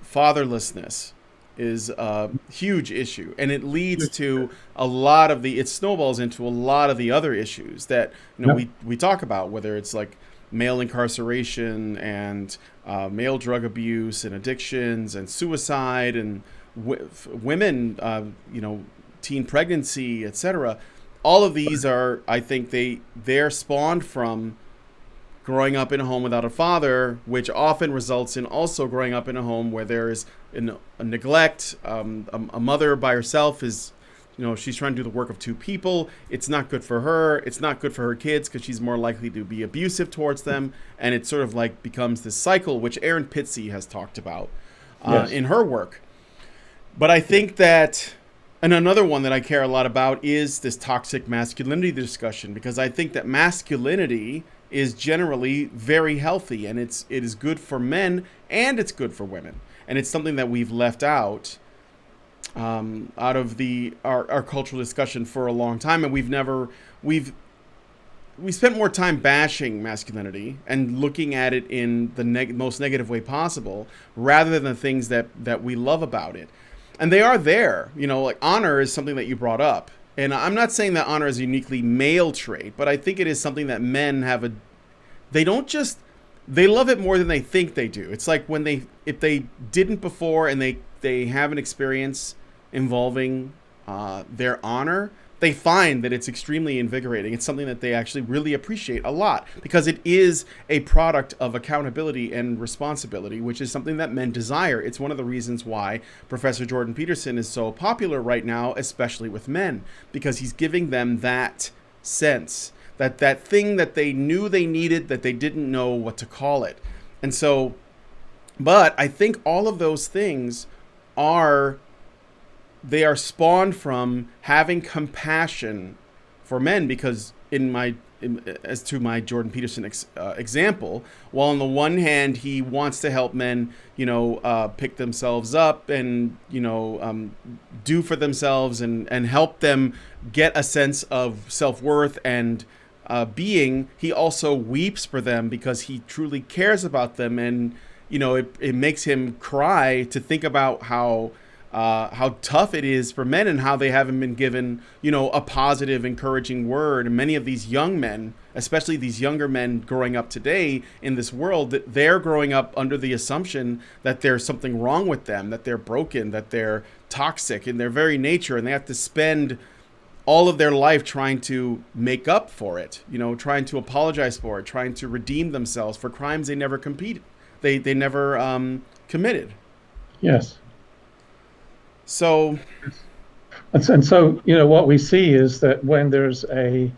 fatherlessness is a huge issue, and it leads to it snowballs into a lot of the other issues that Yep. we talk about, whether it's like male incarceration and male drug abuse and addictions and suicide and women, teen pregnancy, etc. All of these are, I think, they're spawned from growing up in a home without a father, which often results in also growing up in a home where there is a neglect. A mother by herself is, she's trying to do the work of two people. It's not good for her. It's not good for her kids because she's more likely to be abusive towards them. And it sort of like becomes this cycle, which Erin Pitsey has talked about Yes. in her work. But I think that, and another one that I care a lot about is this toxic masculinity discussion, because I think that masculinity is generally very healthy, and it is good for men and it's good for women, and it's something that we've left out of our cultural discussion for a long time, and we spent more time bashing masculinity and looking at it in the most negative way possible, rather than the things that we love about it. And they are there, like honor is something that you brought up. And I'm not saying that honor is a uniquely male trait, but I think it is something that men have they don't just, they love it more than they think they do. It's like if they didn't before and they have an experience involving their honor, they find that it's extremely invigorating. It's something that they actually really appreciate a lot, because it is a product of accountability and responsibility, which is something that men desire. It's one of the reasons why Professor Jordan Peterson is so popular right now, especially with men, because he's giving them that sense, that thing that they knew they needed, that they didn't know what to call it. And so, but I think all of those things are spawned from having compassion for men, because as to my Jordan Peterson example, while on the one hand he wants to help men, pick themselves up and do for themselves and help them get a sense of self-worth and being, he also weeps for them because he truly cares about them, and it makes him cry to think about how tough it is for men and how they haven't been given, a positive, encouraging word. And many of these young men, especially these younger men growing up today in this world, that they're growing up under the assumption that there's something wrong with them, that they're broken, that they're toxic in their very nature, and they have to spend all of their life trying to make up for it, trying to apologize for it, trying to redeem themselves for crimes they never they never committed. Yes. So, And so, what we see is that when there's an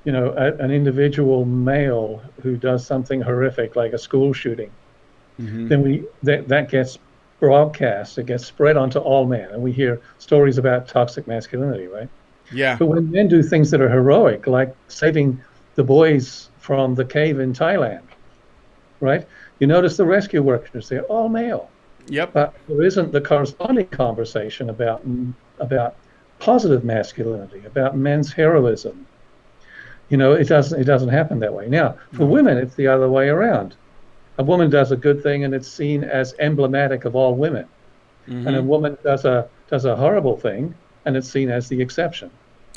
individual male who does something horrific, like a school shooting, mm-hmm. then that gets broadcast, it gets spread onto all men, and we hear stories about toxic masculinity, right? Yeah. But when men do things that are heroic, like saving the boys from the cave in Thailand, right? You notice the rescue workers, they're all male. Yep. But there isn't the corresponding conversation about positive masculinity, about men's heroism. It doesn't happen that way. Now, for No. women, it's the other way around. A woman does a good thing and it's seen as emblematic of all women. And a Mm-hmm. woman does a horrible thing and it's seen as the exception.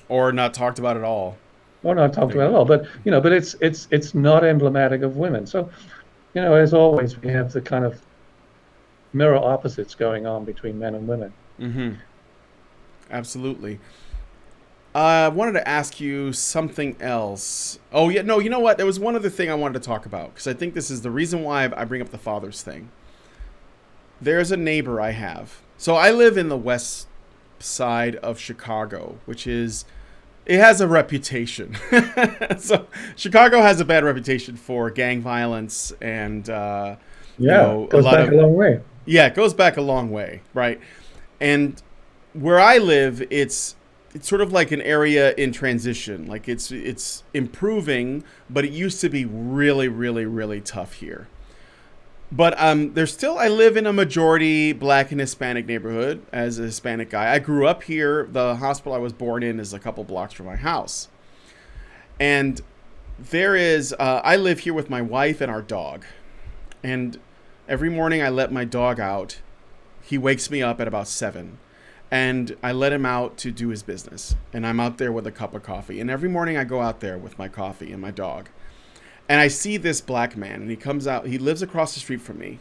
Or not talked about at all. Well, not talked Very about at good. all. But but it's not emblematic of women. So as always, we have the kind of mirror opposites going on between men and women. Mm-hmm. Absolutely. I wanted to ask you something else. Oh yeah, no, you know what? There was one other thing I wanted to talk about because I think this is the reason why I bring up the fathers thing. There's a neighbor I have. So I live in the west side of Chicago, which is it has a reputation. So Chicago has a bad reputation for gang violence and Yeah, a goes lot back a of long way. yeah, it goes back a long way, right? And where I live, it's sort of like an area in transition. Like it's improving, but it used to be really, really, really tough here. But there's still I live in a majority Black and Hispanic neighborhood as a Hispanic guy. I grew up here. The hospital I was born in is a couple blocks from my house, and there is I live here with my wife and our dog, and every morning I let my dog out. He wakes me up at about 7, and I let him out to do his business. And I'm out there with a cup of coffee. And every morning I go out there with my coffee and my dog. And I see this black man, and he comes out. He lives across the street from me.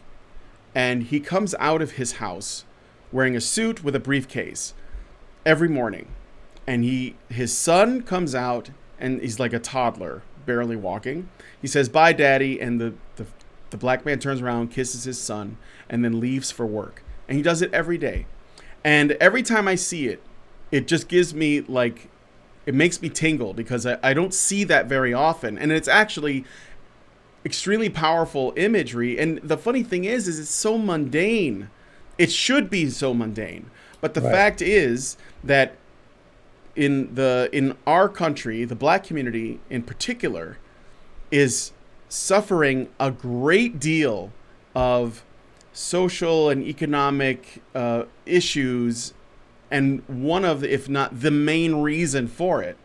And he comes out of his house wearing a suit with a briefcase every morning. And his son comes out, and he's like a toddler, barely walking. He says, "Bye, Daddy." And the black man turns around, kisses his son, and then leaves for work. And he does it every day. And every time I see it, it just gives me like, it makes me tingle because I don't see that very often. And it's actually extremely powerful imagery. And the funny thing is it's so mundane. It should be so mundane. But the Right. fact is that in our country, the Black community in particular is suffering a great deal of social and economic issues, and one of the, if not the main reason for it,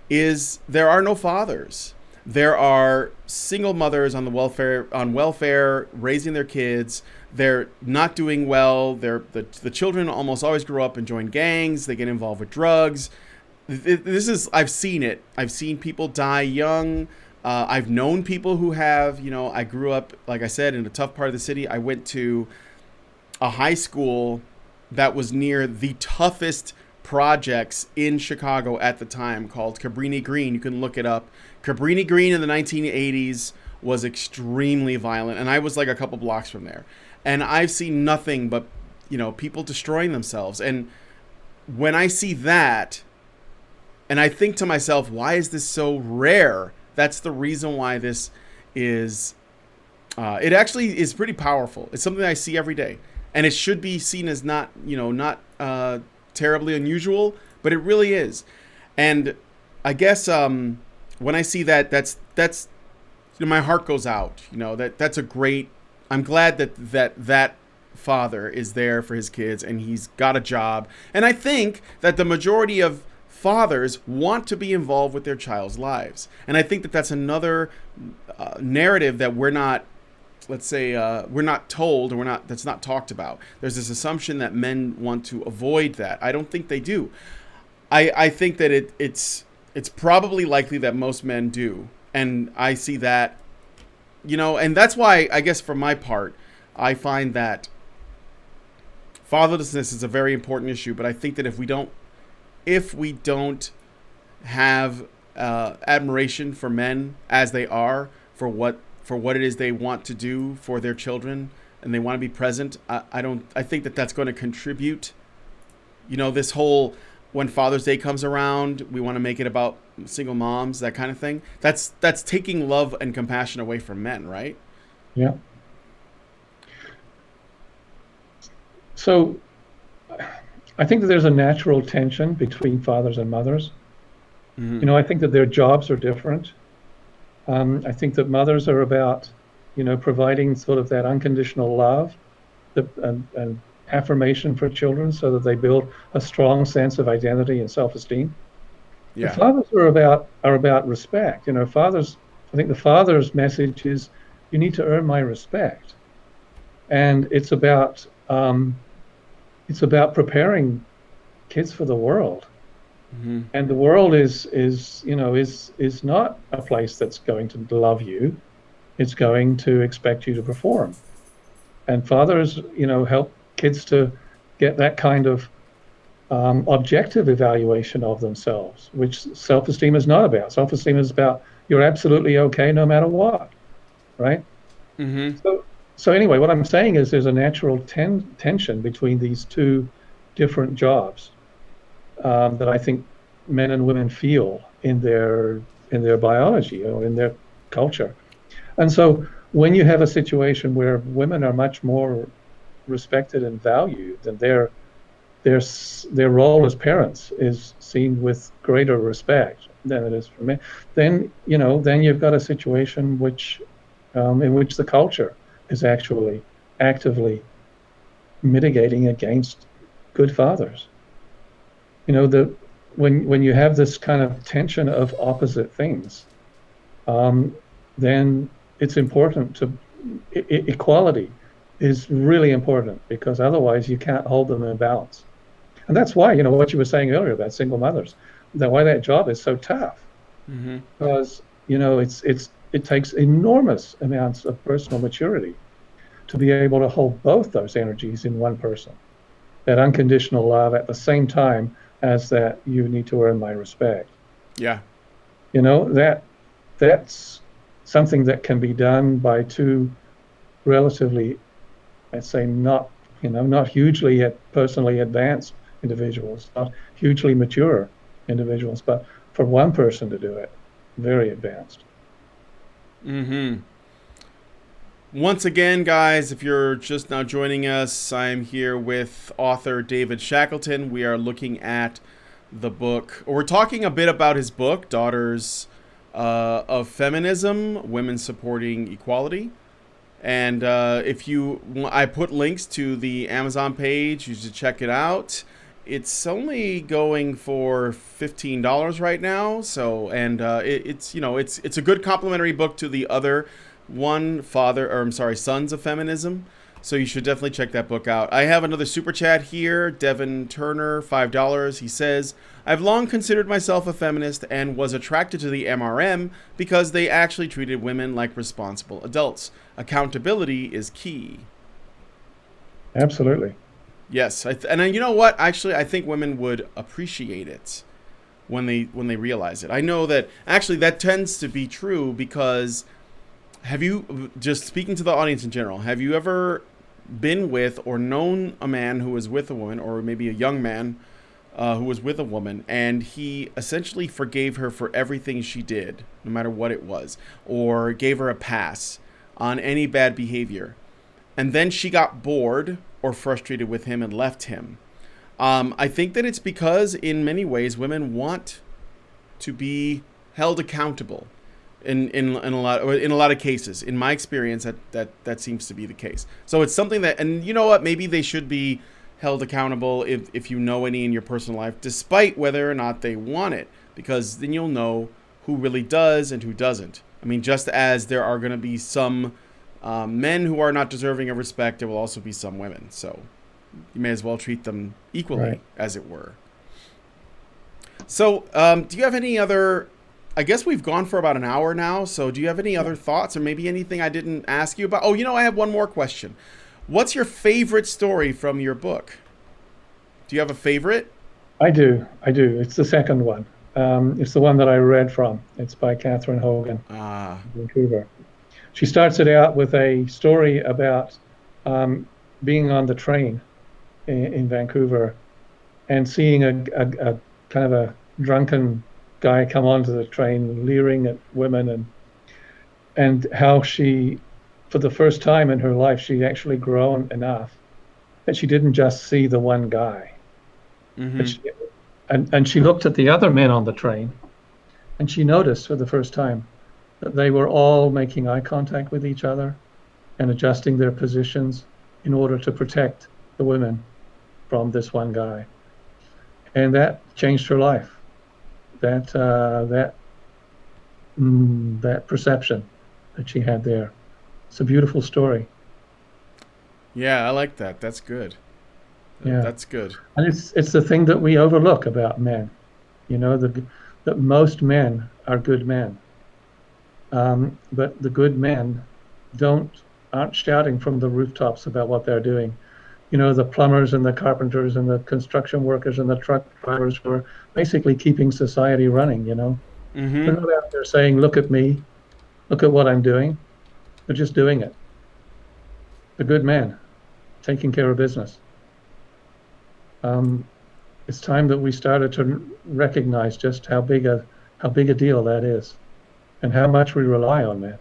is there are no fathers. There are single mothers on welfare raising their kids. They're not doing well. The children almost always grow up and join gangs. They get involved with drugs. This is I've seen it. I've seen people die young. I've known people who have, I grew up, like I said, in a tough part of the city. I went to a high school that was near the toughest projects in Chicago at the time, called Cabrini Green. You can look it up. Cabrini Green in the 1980s was extremely violent, and I was like a couple blocks from there. And I've seen nothing but, people destroying themselves. And when I see that, and I think to myself, why is this so rare? That's the reason why this is, it actually is pretty powerful. It's something I see every day. And it should be seen as not terribly unusual, but it really is. And I guess when I see that, that's my heart goes out. That's a great, I'm glad that father is there for his kids and he's got a job. And I think that the majority of fathers want to be involved with their child's lives. And I think that that's another narrative that we're not, let's say, we're not told, or that's not talked about. There's this assumption that men want to avoid that. I don't think they do. I think that it's probably likely that most men do. And I see that, and that's why, I guess for my part, I find that fatherlessness is a very important issue. But I think that if we don't have admiration for men as they are, for what it is they want to do for their children, and they want to be present, I think that that's going to contribute. This whole, when Father's Day comes around, we want to make it about single moms, that kind of thing. That's taking love and compassion away from men, right? Yeah. So I think that there's a natural tension between fathers and mothers. Mm-hmm. I think that their jobs are different. I think that mothers are about, providing sort of that unconditional love and affirmation for children so that they build a strong sense of identity and self-esteem. The Yeah. fathers are about respect. Fathers, I think the father's message is, you need to earn my respect. And it's about preparing kids for the world. Mm-hmm. And the world is not a place that's going to love you. It's going to expect you to perform. And fathers, help kids to get that kind of objective evaluation of themselves, which self-esteem is not about. Self-esteem is about you're absolutely okay no matter what, right? Mm-hmm. So anyway, what I'm saying is there's a natural tension between these two different jobs that I think men and women feel in their biology or in their culture. And so when you have a situation where women are much more respected and valued, and their their role as parents is seen with greater respect than it is for men, then you've got a situation in which the culture is actually actively mitigating against good fathers. The when you have this kind of tension of opposite things, um, then it's important to equality is really important because otherwise you can't hold them in balance. And that's why, what you were saying earlier about single mothers, that why that job is so tough Mm-hmm. because, it takes enormous amounts of personal maturity to be able to hold both those energies in one person, that unconditional love at the same time as that you need to earn my respect. Yeah. That's something that can be done by two relatively, let's say, not hugely yet personally advanced individuals, not hugely mature individuals, but for one person to do it, very advanced. Mm-hmm. Once again, guys, if you're just now joining us, I'm here with author David Shackleton. We are looking at the book, or we're talking a bit about his book, Daughters of Feminism, Women Supporting Equality. And I put links to the Amazon page. You should check it out. It's only going for $15 right now. So, and it's a good complimentary book to the other Sons of Feminism. So you should definitely check that book out. I have another super chat here. Devin Turner, $5. He says, I've long considered myself a feminist and was attracted to the MRM because they actually treated women like responsible adults. Accountability is key. Absolutely. Yes, and you know what? Actually, I think women would appreciate it when they realize it. I know that actually that tends to be true because have you, just speaking to the audience in general, have you ever been with or known a man who was with a woman, or maybe a young man who was with a woman, and he essentially forgave her for everything she did, no matter what it was, or gave her a pass on any bad behavior, and then she got bored or frustrated with him and left him? I think that it's because in many ways women want to be held accountable. In a lot of cases, in my experience, that seems to be the case. So it's something that, and you know what, maybe they should be held accountable if you know any in your personal life, despite whether or not they want it, because then you'll know who really does and who doesn't. I mean, just as there are going to be some men who are not deserving of respect, there will also be some women. So you may as well treat them equally, Right. as it were. So do you have any other? I guess we've gone for about an hour now. So do you have any other thoughts, or maybe anything I didn't ask you about? Oh, I have one more question. What's your favorite story from your book? Do you have a favorite? I do. It's the second one. It's the one that I read from. It's by Catherine Hogan, Ah, Vancouver. She starts it out with a story about um, being on the train in Vancouver and seeing a kind of a drunken guy come onto the train, leering at women, and how she, for the first time in her life, she actually grown enough that she didn't just see the one guy, but mm-hmm. and she looked at the other men on the train, and she noticed for the first time that they were all making eye contact with each other and adjusting their positions in order to protect the women from this one guy, and that changed her life. That perception that she had there. It's a beautiful story. Yeah, I like that. That's good. Yeah, That's good. and it's the thing that we overlook about men. You know, that most men are good men, but the good men don't aren't shouting from the rooftops about what they're doing. You know, the plumbers and the carpenters and the construction workers and the truck drivers who are basically keeping society running. You know, they're Mm-hmm. not out there saying, "Look at me, look at what I'm doing." They're just doing it. The good men taking care of business. Um, it's time that we started to recognize just how big a deal that is, and how much we rely on men,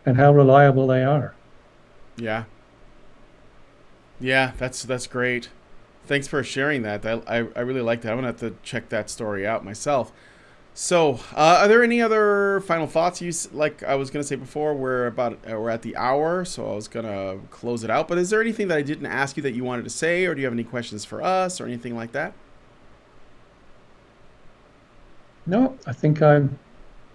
and how reliable they are. Yeah. Yeah, that's great. Thanks for sharing that. I really like that. I'm gonna have to check that story out myself. So, are there any other final thoughts? Like I was gonna say before, we're at the hour, so I was gonna close it out. But is there anything that I didn't ask you that you wanted to say, or do you have any questions for us, or anything like that? No, I think I'm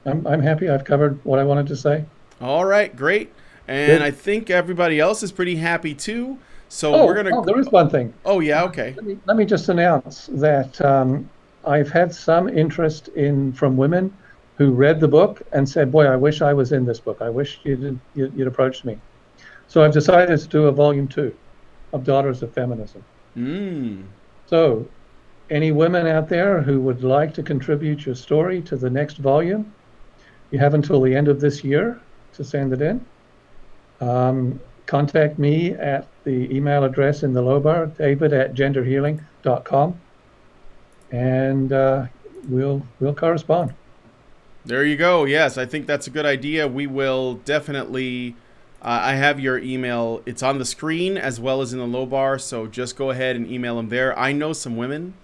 happy. I've covered what I wanted to say. All right, great. And I Good. think everybody else is pretty happy too. So we're gonna. There is one thing. Oh yeah, okay. Let me just announce that I've had some interest in from women who read the book and said, "Boy, I wish I was in this book. I wish you'd approached me." So I've decided to do a volume two of Daughters of Feminism. Mm. So any women out there who would like to contribute your story to the next volume, you have until the end of this year to send it in. Contact me at the email address in the low bar, david@genderhealing.com, and we'll correspond. There you go. Yes, I think that's a good idea. We will definitely. I have your email. It's on the screen as well as in the low bar. So just go ahead and email them there. I know some women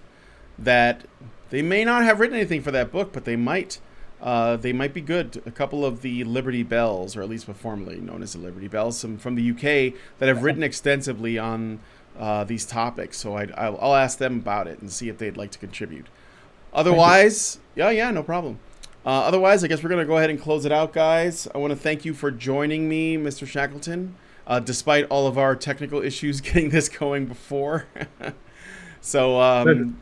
that they may not have written anything for that book, but they might. They might be good. A couple of the Liberty Bells, or at least formerly known as the Liberty Bells, some from the UK that have written extensively on these topics. So I'll ask them about it and see if they'd like to contribute. Thank you. Otherwise, yeah, no problem. Otherwise, I guess we're going to go ahead and close it out, guys. I want to thank you for joining me, Mr. Shackleton, despite all of our technical issues getting this going before. So, Good.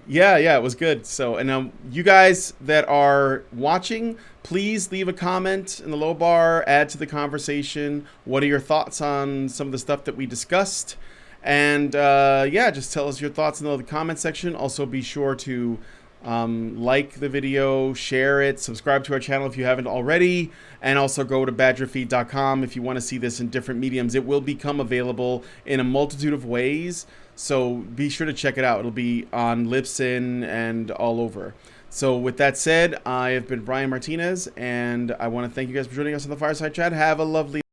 yeah, it was good. So, and you guys that are watching, please leave a comment in the low bar, add to the conversation. What are your thoughts on some of the stuff that we discussed? And yeah, just tell us your thoughts in the comment section. Also, be sure to like the video, share it, subscribe to our channel if you haven't already, and also go to badgerfeed.com if you want to see this in different mediums. It will become available in a multitude of ways, so be sure to check it out. It'll be on Libsyn and all over. So with that said, I have been Brian Martinez, and I want to thank you guys for joining us on the Fireside Chat. Have a lovely